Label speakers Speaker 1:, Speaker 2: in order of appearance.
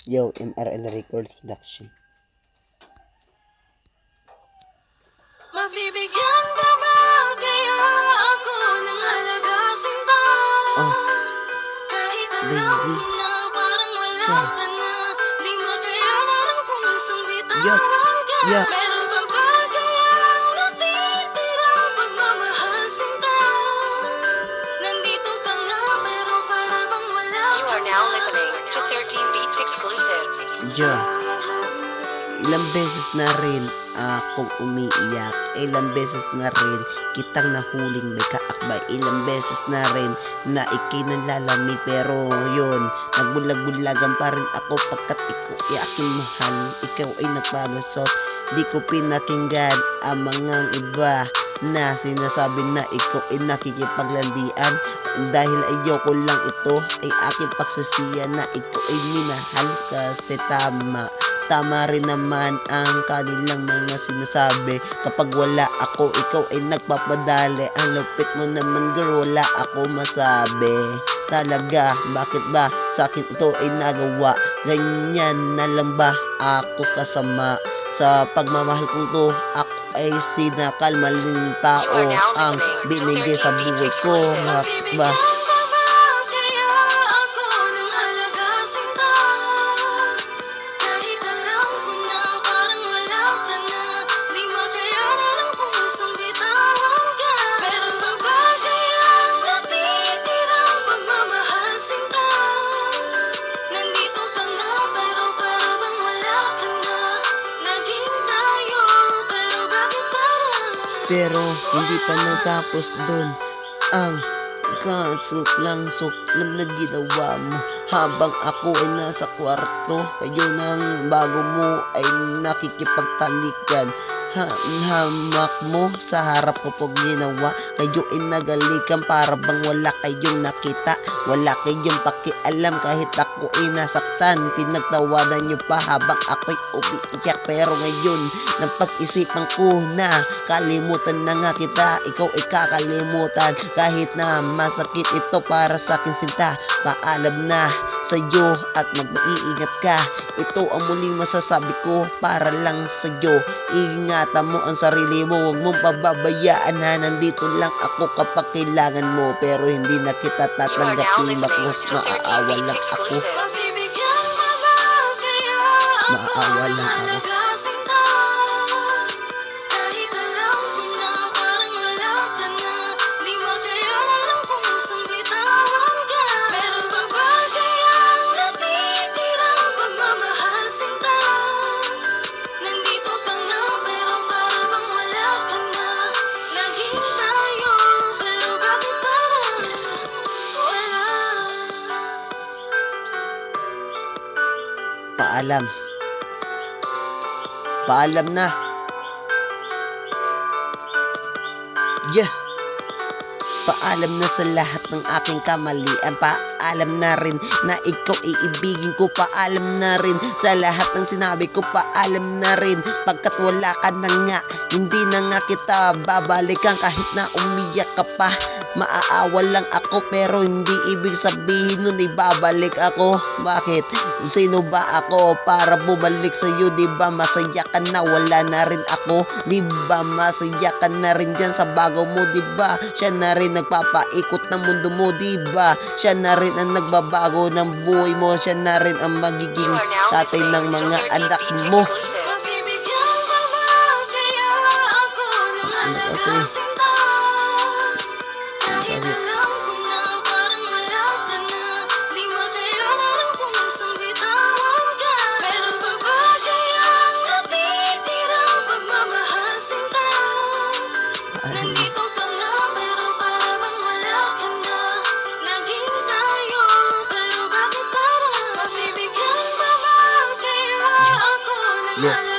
Speaker 1: Yo, MRN Records Production.
Speaker 2: Magbibigyan ba kaya ako ng halaga sinta? Kahit alam ko na parang wala ka na, di makayanan ang pusong bitawan ka. Meron pa ba kayang natitirang pagmamahal sinta? Nandito ka nga pero para bang wala ka na.
Speaker 3: You are now listening to 13 Beats Exclusive.
Speaker 1: Ilang beses na rin akong umiiyak. Ilang beses na rin kitang nahuling may kaakbay. Ilang beses na rin na ikinalalamig. Pero yun, nagbulag-bulagan pa rin ako pagkat ikaw ay aking mahal. Ikaw ay nagpalusot. Di ko pinakinggan ang mga iba na sinasabi na ikaw ay nakikipaglandian. Dahil ayoko lang ito ay aking pagsasiya na ikaw ay minahal kasi Tama rin naman ang kanilang mga sinasabi. Kapag wala ako, ikaw ay nagpapadali. Ang lupit mo naman girl, wala ako masabi. Talaga, bakit ba sa akin ito ay nagawa? Ganyan na lang ba ako kasama? Sa pagmamahal kong to, ako ay sinakal. Maling tao ang binigay sa buhay ko. Bakit ba? Pero hindi pa natapos dun ang kasuklang na ginawa mo. Habang ako ay nasa kwarto, kayo nang bago mo ay nakikipagtalikan. Hamak mo sa harap ko pag ginawa. Kayo ay nagalikan para bang wala kayong nakita. Wala kayong pakialam kahit ako ay nasaktan. Pinagtawanan nyo pa habang ako'y umiiyak. Pero ngayon, napag-isipan ko na kalimutan na nga kita. Ikaw ay kakalimutan kahit na masakit ito para sa akin sinta. Paalam na sa'yo at mag-iingat ka. Ito ang muling masasabi ko para lang sa'yo. Ingatan mo ang sarili mo, huwag mong pababayaan na nandito lang ako kapag kailangan mo. Pero hindi na kita tatanggapin, bakos maaawa lang ako. Maaawa lang ako. Paalam. Paalam na. Paalam na sa lahat ng aking kamalian. Paalam na rin na ikaw iibigin ko. Paalam na rin sa lahat ng sinabi ko. Paalam na rin pagkat wala ka na nga. Hindi na nga kita babalikan kahit na umiyak ka pa. Maaawa lang ako pero hindi ibig sabihin nun ibabalik ako. Bakit? Sino ba ako para bumalik sa'yo? Diba masaya ka na wala na rin ako? Diba masaya ka na rin dyan sa bago mo? Diba siya na rin nagpapaikot ng mundo mo? Diba siya na rin ang nagbabago ng buhay mo? Siya na rin ang magiging tatay ng mga anak mo.
Speaker 2: Nandito ka nga pero parang wala ka na. Naging tayo pero bakit parang magbibigyan ba kaya ako ng